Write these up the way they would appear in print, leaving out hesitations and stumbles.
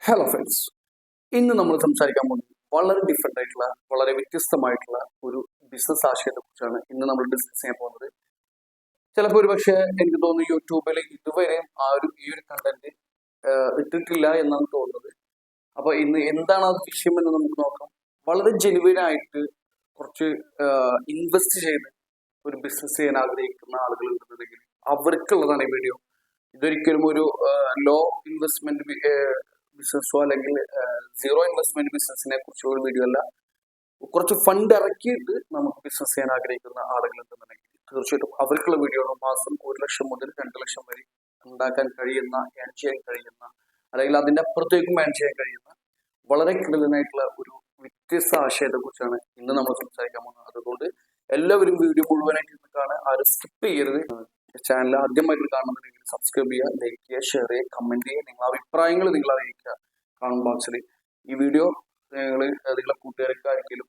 Hello friends, ഇന്ന് നമ്മൾ സംസാരിക്കാൻ പോകുന്നത് വളരെ ഡിഫറെൻ്റ് ആയിട്ടുള്ള വളരെ വ്യത്യസ്തമായിട്ടുള്ള ഒരു ബിസിനസ് ആശയത്തെ കുറിച്ചാണ് ഇന്ന് നമ്മൾ ഡിസ്കസ് ചെയ്യാൻ പോകുന്നത്. ചിലപ്പോൾ ഒരു പക്ഷേ എനിക്ക് തോന്നുന്നു യൂട്യൂബിൽ ഇതുവരെയും ഈ ഒരു കണ്ടന്റ് ഇട്ടിട്ടില്ല എന്നാണ് തോന്നുന്നത്. അപ്പോൾ ഇന്ന് എന്താണ് ആ വിഷയം എന്ന് നമുക്ക് നോക്കാം. വളരെ ജെനുവിൻ ആയിട്ട് കുറച്ച് ഇൻവെസ്റ്റ് ചെയ്ത് ഒരു ബിസിനസ് ചെയ്യാൻ ആഗ്രഹിക്കുന്ന ആളുകൾ ഉണ്ടെന്നുണ്ടെങ്കിൽ അവർക്കുള്ളതാണ് ഈ വീഡിയോ. ഇതൊരിക്കലും ഒരു ലോ ഇൻവെസ്റ്റ്മെന്റ് ബിസിനസ്സോ അല്ലെങ്കിൽ സീറോ ഇൻവെസ്റ്റ്മെന്റ് ബിസിനസിനെ കുറിച്ചുള്ള ഒരു വീഡിയോ അല്ല. കുറച്ച് ഫണ്ട് ഇറക്കിയിട്ട് നമുക്ക് ബിസിനസ് ചെയ്യാൻ ആഗ്രഹിക്കുന്ന ആളുകൾ ഉണ്ടെന്നുണ്ടെങ്കിൽ തീർച്ചയായിട്ടും അവർക്കുള്ള വീഡിയോ ആണ്. മാസം 1 ലക്ഷം മുതൽ 2 ലക്ഷം വരെ ഉണ്ടാക്കാൻ കഴിയുന്ന, ഏൺ ചെയ്യാൻ കഴിയുന്ന, അല്ലെങ്കിൽ അതിന്റെ അപ്പുറത്തേക്കും ഏൺ ചെയ്യാൻ കഴിയുന്ന വളരെ കിടലനായിട്ടുള്ള ഒരു വ്യത്യസ്ത ആശയത്തെ കുറിച്ചാണ് ഇന്ന് നമ്മൾ സംസാരിക്കാൻ പോകുന്നത്. അതുകൊണ്ട് എല്ലാവരും വീഡിയോ മുഴുവനായിട്ട് കാണാൻ, ആരും സ്കിപ്പ് ചെയ്യരുത്. ചാനൽ ആദ്യമായിട്ട് കാണുന്നുണ്ടെങ്കിൽ സബ്സ്ക്രൈബ് ചെയ്യുക, ലൈക്ക് ചെയ്യുക, ഷെയർ ചെയ്യുക, കമന്റ് ചെയ്യുക, നിങ്ങളുടെ അഭിപ്രായങ്ങൾ നിങ്ങൾ അറിയിക്കുക. കാണുമ്പോൾ ആക്ച്വലി ഈ വീഡിയോ നിങ്ങളെ കൂട്ടുകാർക്ക് ആർക്കെങ്കിലും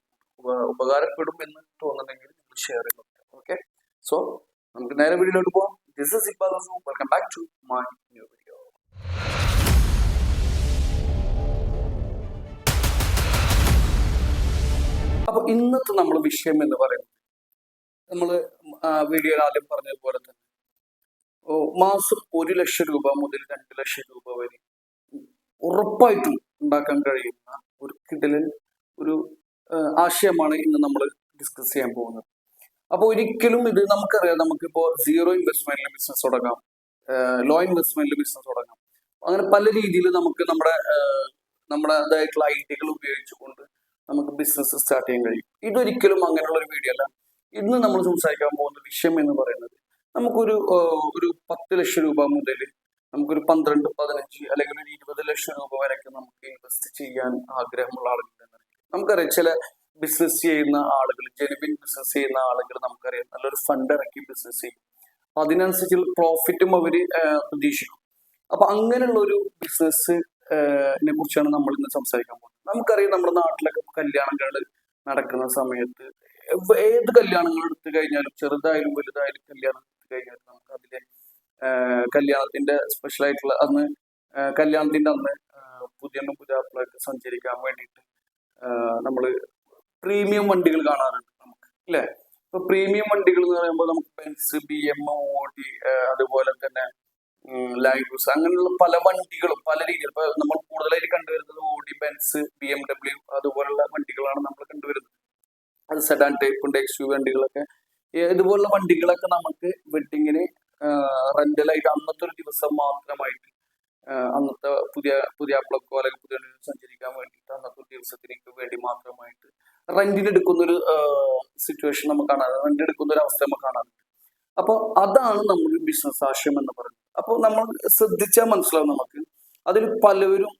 ഉപകാരപ്പെടും എന്ന് തോന്നുന്നുണ്ടെങ്കിൽ നിങ്ങൾ ഷെയർ ചെയ്യുക. ഓക്കെ, സോ നമുക്ക് നേരെ വീഡിയോയിലോട്ട് പോകാം. This is Iqbal. Welcome back to my new video. അപ്പൊ ഇന്നത്തെ നമ്മുടെ വിഷയം എന്ന് പറയുന്നത്, നമ്മൾ വീഡിയോയിൽ ആദ്യം പറഞ്ഞതുപോലെ തന്നെ മാസം 1 ലക്ഷം രൂപ മുതൽ 2 ലക്ഷം രൂപ വരെ ഉറപ്പായിട്ടും ഉണ്ടാക്കാൻ കഴിയുന്ന ഒരു കിടലൻ ഒരു ആശയമാണ് ഇന്ന് നമ്മൾ ഡിസ്കസ് ചെയ്യാൻ പോകുന്നത്. അപ്പൊ ഒരിക്കലും ഇത് നമുക്കറിയാം, നമുക്കിപ്പോ സീറോ ഇൻവെസ്റ്റ്മെന്റിൽ ബിസിനസ് തുടങ്ങാം, ലോ ഇൻവെസ്റ്റ്മെന്റിൽ ബിസിനസ് തുടങ്ങാം. അങ്ങനെ പല രീതിയിൽ നമുക്ക് നമ്മുടേതായിട്ടുള്ള ഐഡിയകൾ ഉപയോഗിച്ചുകൊണ്ട് നമുക്ക് ബിസിനസ് സ്റ്റാർട്ട് ചെയ്യാൻ കഴിയും. ഇതൊരിക്കലും അങ്ങനെയുള്ള ഒരു വീഡിയോ അല്ല. ഇന്ന് നമ്മൾ സംസാരിക്കാൻ പോകുന്ന വിഷയം എന്ന് പറയുന്നത്, നമുക്കൊരു 10 ലക്ഷം രൂപ മുതൽ നമുക്കൊരു 12, 15 അല്ലെങ്കിൽ ഒരു 20 ലക്ഷം രൂപ വരെയൊക്കെ നമുക്ക് ഇൻവെസ്റ്റ് ചെയ്യാൻ ആഗ്രഹമുള്ള ആളുകൾ. നമുക്കറിയാം, ചില ബിസിനസ് ചെയ്യുന്ന ആളുകൾ, ജെനുവിൻ ബിസിനസ് ചെയ്യുന്ന ആളുകൾ നമുക്കറിയാം നല്ലൊരു ഫണ്ട് ഇറക്കി ബിസിനസ് ചെയ്യും. അപ്പൊ അതിനനുസരിച്ചുള്ള പ്രോഫിറ്റും അവര് പ്രതീക്ഷിക്കും. അപ്പൊ അങ്ങനെയുള്ള ഒരു ബിസിനസിനെ കുറിച്ചാണ് നമ്മൾ ഇന്ന് സംസാരിക്കാൻ പോകുന്നത്. നമുക്കറിയാം, നമ്മുടെ നാട്ടിലൊക്കെ കല്യാണങ്ങൾ നടക്കുന്ന സമയത്ത് ഏത് കല്യാണങ്ങൾ എടുത്തു കഴിഞ്ഞാലും, ചെറുതായാലും വലുതായാലും കല്യാണം എടുത്തു കഴിഞ്ഞാലും, നമുക്ക് അതിലെ കല്യാണത്തിന്റെ സ്പെഷ്യൽ ആയിട്ടുള്ള കല്യാണത്തിന്റെ അന്ന് പുതിയാപ്പിളൊക്കെ സഞ്ചരിക്കാൻ വേണ്ടിയിട്ട് നമ്മൾ പ്രീമിയം വണ്ടികൾ കാണാറുണ്ട് നമുക്ക്, അല്ലെ? ഇപ്പൊ പ്രീമിയം വണ്ടികൾ എന്ന് പറയുമ്പോൾ നമുക്ക് ബെൻസ്, BM, ഓഡി, അതുപോലെ തന്നെ ലൈഗൂസ്, അങ്ങനെയുള്ള പല വണ്ടികളും പല രീതിയിൽ. ഇപ്പൊ നമ്മൾ കൂടുതലായിട്ട് കണ്ടുവരുന്നത് ഓഡി, ബെൻസ്, BMW അതുപോലുള്ള വണ്ടികളാണ് നമ്മൾ കണ്ടുവരുന്നത്. അത് സെഡാൻ ടൈപ്പ്, XUV വണ്ടികളൊക്കെ, ഇതുപോലുള്ള വണ്ടികളൊക്കെ നമുക്ക് വെഡിങ്ങിന് റെന്റലായിട്ട് അന്നത്തെ ഒരു ദിവസം മാത്രമായിട്ട്, അന്നത്തെ പുതിയാപ്പിളക്കോ അല്ലെങ്കിൽ പുതിയ സഞ്ചരിക്കാൻ വേണ്ടിയിട്ട് അന്നത്തെ ഒരു ദിവസത്തിലേക്ക് വേണ്ടി മാത്രമായിട്ട് റെന്റിന് എടുക്കുന്ന ഒരു സിറ്റുവേഷൻ നമുക്ക് കാണാം, റെന്റ് എടുക്കുന്ന ഒരു അവസ്ഥ നമുക്ക് കാണാറുണ്ട്. അപ്പൊ അതാണ് നമ്മുടെ ബിസിനസ് ആശയം എന്ന് പറയുന്നത്. അപ്പൊ നമ്മൾ ശ്രദ്ധിച്ചാൽ മനസ്സിലാവും നമുക്ക് അതിൽ പലവരും.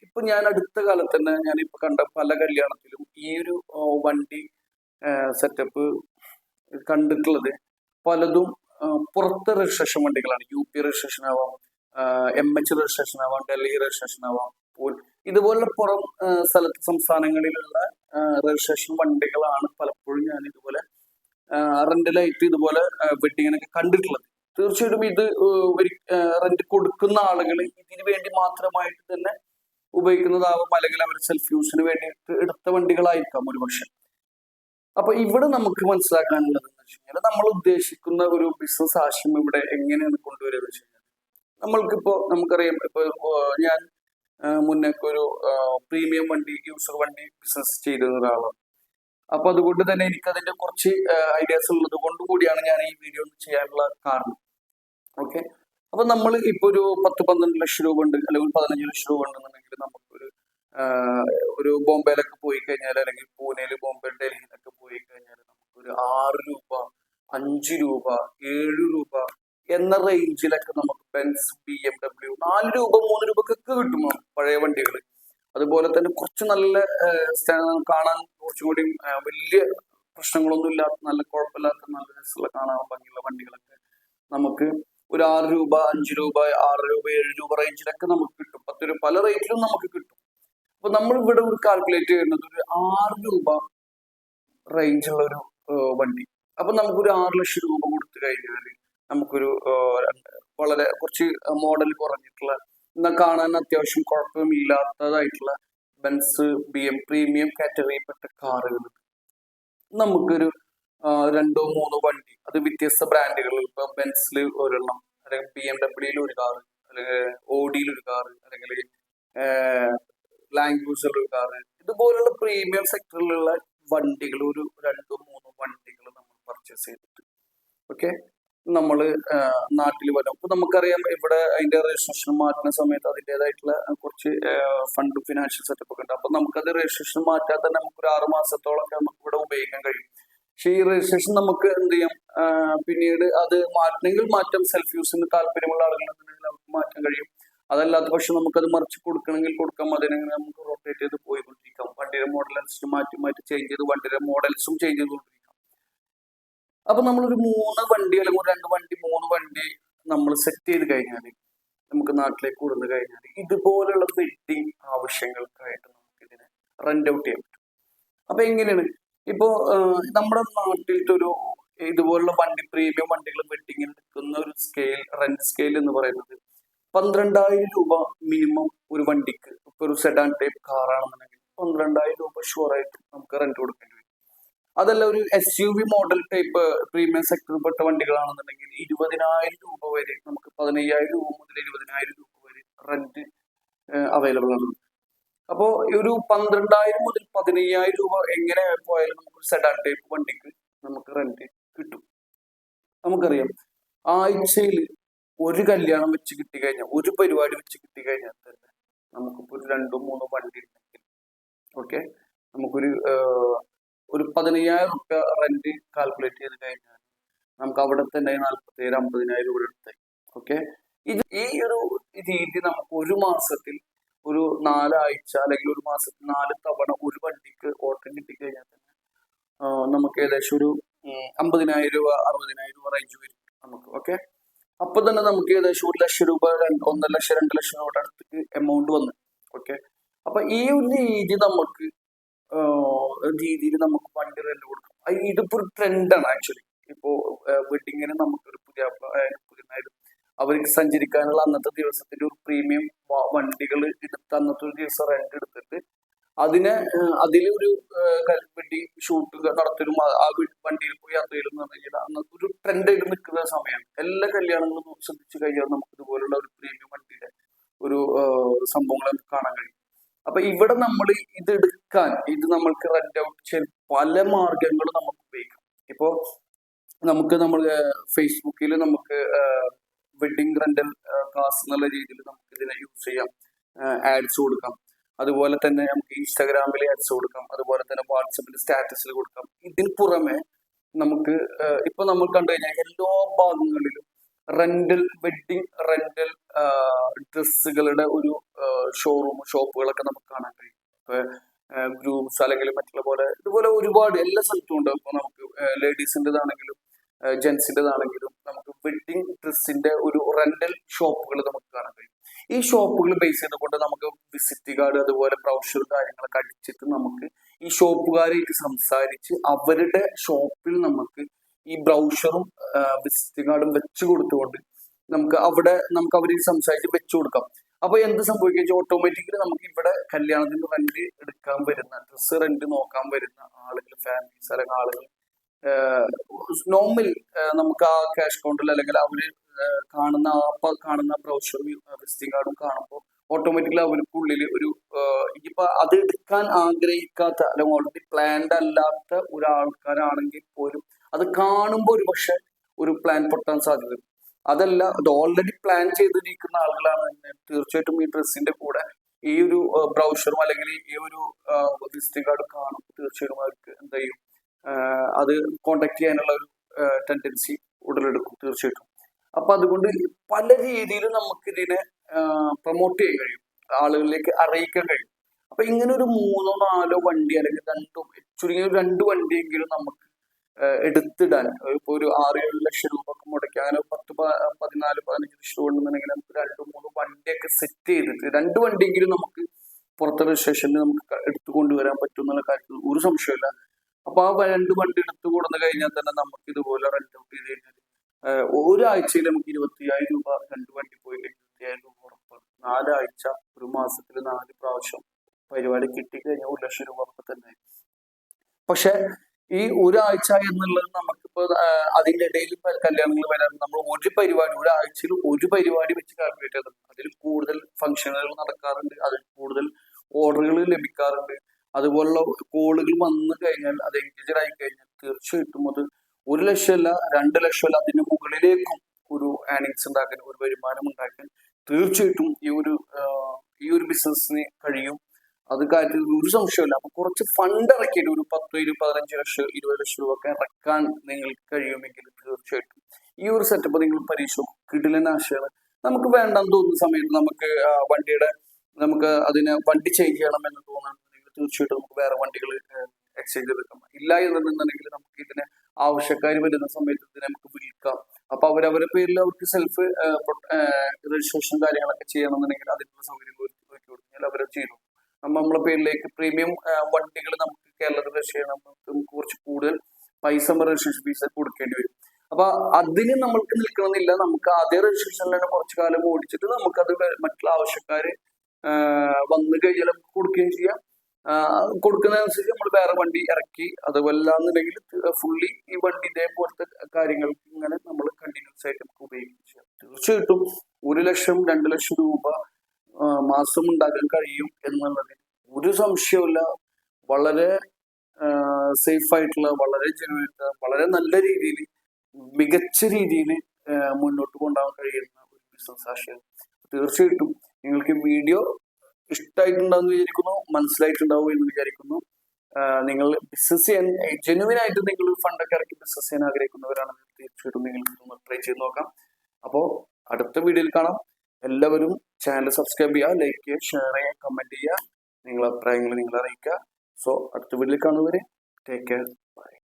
ഇപ്പൊ ഞാൻ അടുത്ത കാലത്ത് തന്നെ ഞാനിപ്പോ കണ്ട പല കല്യാണത്തിലും ഈ ഒരു വണ്ടി സെറ്റപ്പ് കണ്ടിട്ടുള്ളത് പലതും പുറത്തെ രജിസ്ട്രേഷൻ വണ്ടികളാണ്. UP രജിസ്ട്രേഷൻ ആവാം, MH രജിസ്ട്രേഷൻ ആവാം, ഡൽഹി രജിസ്ട്രേഷൻ ആവാം, ഇതുപോലുള്ള പുറം സംസ്ഥാനങ്ങളിലുള്ള രജിസ്ട്രേഷൻ വണ്ടികളാണ് പലപ്പോഴും ഞാൻ ഇതുപോലെ റെന്റലായിട്ട് ഇതുപോലെ വെഡിങ്ങിനൊക്കെ കണ്ടിട്ടുള്ളത്. തീർച്ചയായിട്ടും ഇത് റെന്റ് കൊടുക്കുന്ന ആളുകൾ ഇതിനു വേണ്ടി മാത്രമായിട്ട് തന്നെ ഉപയോഗിക്കുന്നതാവാം, അല്ലെങ്കിൽ അവർ സെൽഫ് യൂസിന് വേണ്ടിയിട്ട് എടുത്ത വണ്ടികളായിരിക്കാം ഒരുപക്ഷെ. അപ്പൊ ഇവിടെ നമുക്ക് മനസ്സിലാക്കാനുള്ളത് എന്ന് വെച്ച് കഴിഞ്ഞാൽ, നമ്മൾ ഉദ്ദേശിക്കുന്ന ഒരു ബിസിനസ് ആശയം ഇവിടെ എങ്ങനെയാണ് കൊണ്ടുവരിക എന്ന് വെച്ച് കഴിഞ്ഞാൽ, നമുക്കറിയാം, ഇപ്പൊ ഞാൻ മുന്നേക്ക് ഒരു പ്രീമിയം വണ്ടി, യൂസർ വണ്ടി ബിസിനസ് ചെയ്തിരുന്ന ഒരാളാണ്. അപ്പൊ അതുകൊണ്ട് തന്നെ എനിക്ക് അതിന്റെ കുറച്ച് ഐഡിയാസ് ഉള്ളത് കൊണ്ട് കൂടിയാണ് ഞാൻ ഈ വീഡിയോ ചെയ്യാനുള്ള കാരണം. ഓക്കെ, അപ്പൊ നമ്മൾ ഇപ്പൊ ഒരു 10-12 ലക്ഷം രൂപ ഉണ്ട്, അല്ലെങ്കിൽ 15 ലക്ഷം രൂപ ഉണ്ടെന്നുണ്ടെങ്കിൽ ഒരു ബോംബെയിലൊക്കെ പോയി കഴിഞ്ഞാൽ, അല്ലെങ്കിൽ പൂനെയിൽ, ബോംബെ, ഡൽഹിയിലൊക്കെ പോയി കഴിഞ്ഞാൽ നമുക്കൊരു 6 രൂപ, 5 രൂപ, 7 രൂപ എന്ന റേഞ്ചിലൊക്കെ നമുക്ക് ബെൻസ്, BMW 4 രൂപ, 3 രൂപക്കൊക്കെ കിട്ടും പഴയ വണ്ടികൾ. അതുപോലെ തന്നെ കുറച്ച് നല്ല കാണാൻ കുറച്ചും കൂടി വലിയ പ്രശ്നങ്ങളൊന്നും ഇല്ലാത്ത, നല്ല കുഴപ്പമില്ലാത്ത, നല്ല രസമുള്ള കാണാൻ ഭംഗിയുള്ള വണ്ടികളൊക്കെ നമുക്ക് ഒരു 6 രൂപ, 5 രൂപ, 6 രൂപ, 7 രൂപ റേഞ്ചിലൊക്കെ നമുക്ക് കിട്ടും. 10 രൂപ, പല റേറ്റിലും നമുക്ക് കിട്ടും. അപ്പൊ നമ്മൾ ഇവിടെ ഒരു കാൽക്കുലേറ്റ് ചെയ്യുന്നത് ഒരു 6 രൂപ റേഞ്ചുള്ള ഒരു വണ്ടി. അപ്പൊ നമുക്കൊരു 6 ലക്ഷം രൂപ കൊടുത്തു കഴിഞ്ഞാൽ നമുക്കൊരു വളരെ കുറച്ച് മോഡൽ കുറഞ്ഞിട്ടുള്ള എന്നാൽ കാണാൻ അത്യാവശ്യം കുഴപ്പമില്ലാത്തതായിട്ടുള്ള ബെൻസ് പ്രീമിയം കാറ്റഗറിയിൽപ്പെട്ട കാറുകൾ നമുക്കൊരു രണ്ടോ മൂന്നോ വണ്ടി, അത് വ്യത്യസ്ത ബ്രാൻഡുകളിൽ, ഇപ്പൊ ബെൻസിൽ ഒരെണ്ണം, അല്ലെങ്കിൽ BMW ഒരു കാറ്, അല്ലെങ്കിൽ ഓഡിയിൽ ഒരു കാറ്, അല്ലെങ്കിൽ ലാൻഡ് ക്രൂസറിൽ ഒരു കാറ്, ഇതുപോലുള്ള പ്രീമിയം സെക്ടറിലുള്ള വണ്ടികൾ ഒരു രണ്ടോ മൂന്നോ വണ്ടികൾ നമ്മൾ പർച്ചേസ് ചെയ്തിട്ട് ഓക്കെ നമ്മൾ നാട്ടിൽ വരാം. അപ്പൊ നമുക്കറിയാം ഇവിടെ അതിന്റെ രജിസ്ട്രേഷൻ മാറ്റുന്ന സമയത്ത് അതിൻ്റെതായിട്ടുള്ള കുറച്ച് ഫണ്ട് ഫിനാൻഷ്യൽ സെറ്റപ്പ് ഒക്കെ ഉണ്ട്. അപ്പൊ നമുക്കത് രജിസ്ട്രേഷൻ മാറ്റാൻ തന്നെ നമുക്കൊരു 6 മാസത്തോളമൊക്കെ നമുക്ക് ഇവിടെ ഉപയോഗിക്കാൻ കഴിയും. പക്ഷെ ഈ രജിസ്ട്രേഷൻ നമുക്ക് എന്ത് ചെയ്യാം, പിന്നീട് അത് മാറ്റണമെങ്കിൽ മാറ്റം, സെൽഫ് യൂസിന് താല്പര്യമുള്ള ആളുകളുണ്ടെങ്കിൽ നമുക്ക് മാറ്റാൻ കഴിയും. അതല്ലാത്ത പക്ഷെ നമുക്കത് മറിച്ച് കൊടുക്കണമെങ്കിൽ കൊടുക്കാം. അതിനെങ്ങനെ നമുക്ക് റൊട്ടേറ്റ് ചെയ്ത് പോയിക്കൊണ്ടിരിക്കാം. വണ്ടിയുടെ മോഡൽ അനുസരിച്ച് മാറ്റി മാറ്റി ചേഞ്ച് ചെയ്ത് വണ്ടിയുടെ മോഡൽസും ചേഞ്ച് ചെയ്തുകൊണ്ടിരിക്കാം. അപ്പൊ നമ്മളൊരു 3 വണ്ടി അല്ലെങ്കിൽ 2 വണ്ടി 3 വണ്ടി നമ്മൾ സെറ്റ് ചെയ്ത് കഴിഞ്ഞാൽ, നമുക്ക് നാട്ടിലേക്ക് കൊടുന്നു കഴിഞ്ഞാൽ ഇതുപോലുള്ള വെഡിങ് ആവശ്യങ്ങൾക്കായിട്ട് നമുക്ക് ഇതിനെ റെന്റ് ഔട്ട് ചെയ്യാൻ പറ്റും. അപ്പൊ എങ്ങനെയാണ് ഇപ്പോ നമ്മുടെ നാട്ടിലത്തെ ഒരു ഇതുപോലുള്ള വണ്ടി, പ്രീമിയം വണ്ടികൾ വെഡിങ്ങിന് എടുക്കുന്ന ഒരു സ്കെയിൽ, റെന്റ് സ്കെയിൽ എന്ന് പറയുന്നത് 12,000 രൂപ മിനിമം ഒരു വണ്ടിക്ക്. ഇപ്പൊ ഒരു സെഡാൻ ടൈപ്പ് കാറാണെന്നുണ്ടെങ്കിൽ 12,000 രൂപ ഷുവറായിട്ട് നമുക്ക് റെന്റ് കൊടുക്കേണ്ടി വരും. അതല്ല ഒരു SUV മോഡൽ ടൈപ്പ് പ്രീമിയം സെക്ടറിൽപ്പെട്ട വണ്ടികളാണെന്നുണ്ടെങ്കിൽ 20,000 രൂപ വരെ നമുക്ക് 15,000 രൂപ മുതൽ 20,000 രൂപ വരെ റെന്റ് അവൈലബിൾ ആണ്. അപ്പോ ഒരു 12,000 മുതൽ 15,000 രൂപ എങ്ങനെ പോയാലും നമുക്ക് സെഡാൻ ടൈപ്പ് വണ്ടിക്ക് നമുക്ക് റെന്റ് കിട്ടും. നമുക്കറിയാം ആഴ്ചയിൽ ഒരു കല്യാണം വെച്ച് കിട്ടിക്കഴിഞ്ഞാൽ, ഒരു പരിപാടി വെച്ച് കിട്ടിക്കഴിഞ്ഞാൽ തന്നെ നമുക്കിപ്പോ ഒരു 2-3 വണ്ടി ഉണ്ടെങ്കിൽ ഓക്കെ നമുക്കൊരു 15,000 രൂപ റെന്റ് കാൽക്കുലേറ്റ് ചെയ്ത് കഴിഞ്ഞാൽ നമുക്ക് അവിടെ തന്നെ 47,000-50,000 രൂപ എടുത്തായി. ഓക്കെ ഈ ഒരു രീതി നമുക്ക് ഒരു മാസത്തിൽ ഒരു 4 ആഴ്ച അല്ലെങ്കിൽ ഒരു മാസത്തിൽ 4 തവണ ഒരു വണ്ടിക്ക് ഓട്ടം കിട്ടിക്കഴിഞ്ഞാൽ തന്നെ നമുക്ക് ഏകദേശം ഒരു 50,000 രൂപ 60,000 രൂപ റേഞ്ച് വരും നമുക്ക്. ഓക്കെ അപ്പൊ തന്നെ നമുക്ക് ഏകദേശം 1 ലക്ഷം രൂപ 1 ലക്ഷം 2 ലക്ഷം രൂപ അടുത്തേക്ക് എമൗണ്ട് വന്നു. ഓക്കെ അപ്പൊ ഈ ഒരു രീതിയിൽ നമുക്ക് വണ്ടി റെന്റ് കൊടുക്കാം. ഇതിപ്പോ ഒരു ട്രെൻഡാണ് ആക്ച്വലി. ഇപ്പോ വെഡിങ്ങിന് നമുക്കൊരു പുതിയ അവർക്ക് സഞ്ചരിക്കാനുള്ള അന്നത്തെ ദിവസത്തിന്റെ ഒരു പ്രീമിയം വണ്ടികൾ എടുത്ത് അന്നത്തെ ഒരു ദിവസം റെന്റ് എടുത്തിട്ട് അതിലൊരു വെഡിങ് ഷൂട്ട് നടത്തലും ആ വണ്ടിയിൽ പോയി യാത്ര ചെയ്യലും അന്നത്തെ ഒരു ട്രെൻഡ് ആയിട്ട് നിൽക്കുന്ന സമയമാണ്. എല്ലാ കല്യാണങ്ങളും ശ്രദ്ധിച്ചു കഴിഞ്ഞാൽ നമുക്ക് ഇതുപോലുള്ള ഒരു പ്രീമിയം വണ്ടിയുടെ ഒരു സംഭവങ്ങൾ കാണാൻ കഴിയും. അപ്പൊ ഇവിടെ നമ്മൾ ഇത് എടുക്കാൻ, ഇത് നമ്മൾക്ക് റെന്റ് ഔട്ട് ചെയ്യാൻ പല മാർഗങ്ങളും നമുക്ക് ഉപയോഗിക്കാം. ഇപ്പോ നമ്മൾ ഫേസ്ബുക്കിൽ നമുക്ക് വെഡിങ് റെന്റൽ ക്ലാസ് എന്നുള്ള രീതിയിൽ നമുക്ക് ഇതിനെ യൂസ് ചെയ്യാം, ആഡ്സ് കൊടുക്കാം. അതുപോലെ തന്നെ നമുക്ക് ഇൻസ്റ്റാഗ്രാമിൽ ആഡ്സ് കൊടുക്കാം, അതുപോലെ തന്നെ വാട്സപ്പിൽ സ്റ്റാറ്റസിൽ കൊടുക്കാം. ഇതിന് പുറമെ നമുക്ക് ഇപ്പൊ നമ്മൾ കണ്ടു കഴിഞ്ഞാൽ എല്ലാ ഭാഗങ്ങളിലും വെഡിങ് റെന്റൽ ഡ്രസ്സുകളുടെ ഒരു ഷോപ്പുകളൊക്കെ നമുക്ക് കാണാൻ കഴിയും. ഗ്രൂപ്പ്സ് അല്ലെങ്കിൽ മറ്റുള്ള പോലെ ഇതുപോലെ ഒരുപാട് എല്ലാ സ്ഥലത്തും ഉണ്ട്. ഇപ്പൊ നമുക്ക് ലേഡീസിൻ്റെതാണെങ്കിലും ജെൻസിൻ്റെതാണെങ്കിലും നമുക്ക് വെഡിങ് ഡ്രസ്സിന്റെ ഒരു റെന്റൽ ഷോപ്പുകൾ നമുക്ക് കാണാൻ കഴിയും. ഈ ഷോപ്പുകൾ ബേസ് ചെയ്തുകൊണ്ട് നമുക്ക് വിസിറ്റ് കാർഡ് അതുപോലെ ബ്രൗഷർ കാര്യങ്ങളൊക്കെ അടിച്ചിട്ട് നമുക്ക് ഈ ഷോപ്പുകാരായിട്ട് സംസാരിച്ച് അവരുടെ ഷോപ്പിൽ നമുക്ക് ഈ ബ്രൗഷറും വിസിറ്റ് കാർഡും വെച്ച് കൊടുത്തുകൊണ്ട് നമുക്ക് അവരിൽ സംസാരിച്ച് വെച്ചു കൊടുക്കാം. അപ്പൊ എന്ത് സംഭവിക്കുക, ഓട്ടോമാറ്റിക്കലി നമുക്ക് ഇവിടെ കല്യാണത്തിന് റെന്റ് എടുക്കാൻ വരുന്ന, ഡ്രസ്സ് റെന്റ് നോക്കാൻ വരുന്ന ആളുകൾ, ഫാമിലീസ് അല്ലെങ്കിൽ ആളുകൾ നോർമൽ നമുക്ക് ആ ക്യാഷ് കൗണ്ടറിൽ അല്ലെങ്കിൽ അവര് കാണുന്ന ബ്രൗഷറും വിസിറ്റിംഗ് കാർഡും കാണുമ്പോൾ ഓട്ടോമാറ്റിക്കലി അവർക്കുള്ളിൽ ഒരു ഇനിയിപ്പോ അത് എടുക്കാൻ ആഗ്രഹിക്കാത്ത അല്ലെങ്കിൽ ഓൾറെഡി പ്ലാൻഡ് അല്ലാത്ത ഒരാൾക്കാരാണെങ്കിൽ പോലും അത് കാണുമ്പോൾ ഒരു പക്ഷെ ഒരു പ്ലാൻ പൊട്ടാൻ സാധ്യത. അതല്ല, അത് ഓൾറെഡി പ്ലാൻ ചെയ്തിരിക്കുന്ന ആളുകളാണ് തീർച്ചയായിട്ടും ഈ ഡ്രസ്സിന്റെ കൂടെ ഈ ഒരു ബ്രൗഷറും അല്ലെങ്കിൽ ഈ ഒരു വിസിറ്റിംഗ് കാർഡും കാണുമ്പോൾ തീർച്ചയായിട്ടും അവർക്ക് എന്ത് ചെയ്യും, അത് കോണ്ടാക്ട് ചെയ്യാനുള്ള ഒരു ടെൻഡൻസി ഉടലെടുക്കും തീർച്ചയായിട്ടും. അപ്പൊ അതുകൊണ്ട് പല രീതിയിലും നമുക്ക് ഇതിനെ പ്രൊമോട്ട് ചെയ്യാൻ കഴിയും, ആളുകളിലേക്ക് അറിയിക്കാൻ കഴിയും. അപ്പൊ ഇങ്ങനെ ഒരു 3-4 വണ്ടി അല്ലെങ്കിൽ ചുരുങ്ങിയ 2 വണ്ടിയെങ്കിലും നമുക്ക് എടുത്തിടാൻ ഇപ്പൊ ഒരു 6-7 ലക്ഷം രൂപ ഒക്കെ മുടക്കി അങ്ങനെ 10-14-15 ലക്ഷം രൂപ ഉണ്ടെന്നുണ്ടെങ്കിൽ നമുക്ക് 2-3 വണ്ടിയൊക്കെ സെറ്റ് ചെയ്തിട്ട് 2 വണ്ടിയെങ്കിലും നമുക്ക് പുറത്തെ രജിസ്ട്രേഷനിൽ നമുക്ക് എടുത്തു കൊണ്ടുവരാൻ പറ്റും എന്നുള്ള കാര്യത്തിൽ ഒരു സംശയമില്ല. അപ്പൊ ആ 2 വണ്ടി എടുത്തു കൊടുന്നു കഴിഞ്ഞാൽ തന്നെ നമുക്ക് ഇതുപോലെ റെന്റ് ഔട്ട് ചെയ്ത് കഴിഞ്ഞാൽ ഒരാഴ്ചയിൽ നമുക്ക് 25,000 രൂപ 2 വണ്ടി പോയി 25,000 രൂപ ഉറപ്പാണ്. 4 ആഴ്ച, ഒരു മാസത്തിൽ 4 പ്രാവശ്യം പരിപാടി കിട്ടിക്കഴിഞ്ഞാൽ 1 ലക്ഷം രൂപ ഒക്കെ തന്നെ. പക്ഷെ ഈ ഒരാഴ്ച എന്നുള്ളത് നമുക്കിപ്പോ അതിന്റെ ഇടയിൽ കല്യാണങ്ങൾ വരാൻ നമ്മൾ ഒരാഴ്ചയിൽ ഒരു പരിപാടി വെച്ച് കാൽക്കുലേറ്റ് ചെയ്തിട്ടുണ്ട്. അതിൽ കൂടുതൽ ഫംഗ്ഷനുകൾ നടക്കാറുണ്ട്, അതിൽ കൂടുതൽ ഓർഡറുകൾ ലഭിക്കാറുണ്ട്. അതുപോലുള്ള കോളുകൾ വന്നു കഴിഞ്ഞാൽ, അത് എൻഗേജഡ് ആയി കഴിഞ്ഞാൽ തീർച്ചയായിട്ടും അത് 1 ലക്ഷമല്ല, 2 ലക്ഷമല്ല, അതിന് മുകളിലേക്കും ഒരു ഏർണിങ്സ് ഉണ്ടാക്കാൻ, ഒരു വരുമാനം ഉണ്ടാക്കാൻ തീർച്ചയായിട്ടും ഈ ഒരു ബിസിനസ്സിന് കഴിയും. അത് കാര്യത്തിൽ ഒരു സംശയമില്ല. അപ്പൊ കുറച്ച് ഫണ്ട് ഇറക്കിയിട്ട് ഒരു 10, 15 ലക്ഷം, 20 ലക്ഷം രൂപ ഒക്കെ ഇറക്കാൻ നിങ്ങൾക്ക് കഴിയുമെങ്കിൽ തീർച്ചയായിട്ടും ഈ ഒരു സെറ്റപ്പ് നിങ്ങൾ പരീക്ഷിക്കും. കിടിലൻ ആശയമാണ്. നമുക്ക് വേണ്ടെന്ന് തോന്നുന്ന സമയത്ത് നമുക്ക് അതിനെ വണ്ടി ചേഞ്ച് ചെയ്യണം എന്ന് തോന്നുന്നുണ്ടെങ്കിൽ തീർച്ചയായിട്ടും നമുക്ക് വേറെ വണ്ടികൾ എക്സ്ചേഞ്ച് എടുക്കാം. ഇല്ല എന്നുണ്ടെന്നുണ്ടെങ്കിൽ നമുക്ക് ഇതിനെ ആവശ്യക്കാർ വരുന്ന സമയത്ത് ഇതിനെ നമുക്ക് വിൽക്കാം. അപ്പൊ അവരവരുടെ പേരിൽ അവർക്ക് സെൽഫ് രജിസ്ട്രേഷൻ കാര്യങ്ങളൊക്കെ ചെയ്യണമെന്നുണ്ടെങ്കിൽ അതിനുള്ള സൗകര്യങ്ങൾ ഒരുക്കി കൊടുത്താൽ അവരത് ചെയ്തു. നമ്മളെ പേരിലേക്ക് പ്രീമിയം വണ്ടികൾ നമുക്ക് കേരളത്തിൽ രജിസ്റ്റർ ചെയ്യണം, നമുക്ക് കുറച്ച് കൂടുതൽ പൈസ രജിസ്ട്രേഷൻ ഫീസ് കൊടുക്കേണ്ടി വരും. അപ്പൊ അതിന് നമ്മൾക്ക് നിൽക്കണമെന്നില്ല. നമുക്ക് ആദ്യ രജിസ്ട്രേഷനിൽ തന്നെ കുറച്ചു കാലം ഓടിച്ചിട്ട് നമുക്കത് മറ്റുള്ള ആവശ്യക്കാര് വന്നു കഴിഞ്ഞാൽ നമുക്ക് കൊടുക്കുകയും ചെയ്യാം. കൊടുക്കുന്നതനുസരിച്ച് നമ്മൾ വേറെ വണ്ടി ഇറക്കി, അതുപോലെന്നുണ്ടെങ്കിൽ ഫുള്ളി ഈ വണ്ടി ഇതേപോലത്തെ കാര്യങ്ങൾക്ക് ഇങ്ങനെ നമ്മൾ കണ്ടിന്യൂസ് ആയിട്ട് നമുക്ക് ഉപയോഗിക്കുകയും ചെയ്യാം. തീർച്ചയായിട്ടും 1 ലക്ഷം, 2 ലക്ഷം രൂപ മാസം ഉണ്ടാക്കാൻ കഴിയും എന്നുള്ളതിന് ഒരു സംശയവുമില്ല. വളരെ സേഫ് ആയിട്ടുള്ള, വളരെ ജനുവായിട്ടുള്ള, വളരെ നല്ല രീതിയിൽ, മികച്ച രീതിയിൽ മുന്നോട്ട് കൊണ്ടുപോകാൻ കഴിയുന്ന ഒരു ബിസിനസ് ആശയം. തീർച്ചയായിട്ടും നിങ്ങൾക്ക് വീഡിയോ ഇഷ്ടമായിട്ടുണ്ടാവും എന്ന് വിചാരിക്കുന്നു, മനസ്സിലായിട്ടുണ്ടാവും എന്ന് വിചാരിക്കുന്നു. നിങ്ങൾ ബിസിനസ് ചെയ്യാൻ ജെനുവിൻ ആയിട്ട് നിങ്ങൾ ഫണ്ടൊക്കെ ഇറക്കി ബിസിനസ് ചെയ്യാൻ ആഗ്രഹിക്കുന്നവരാണെങ്കിൽ തീർച്ചയായിട്ടും നിങ്ങൾക്ക് ട്രൈ ചെയ്ത് നോക്കാം. അപ്പോൾ അടുത്ത വീഡിയോയിൽ കാണാം. എല്ലാവരും ചാനൽ സബ്സ്ക്രൈബ് ചെയ്യുക, ലൈക്ക് ചെയ്യുക, ഷെയർ ചെയ്യുക, കമന്റ് ചെയ്യുക, നിങ്ങളുടെ അഭിപ്രായങ്ങൾ നിങ്ങൾ അറിയിക്കുക. സോ അടുത്ത വീഡിയോയിൽ കാണുന്നവരെ ടേക്ക് കെയർ, ബൈ.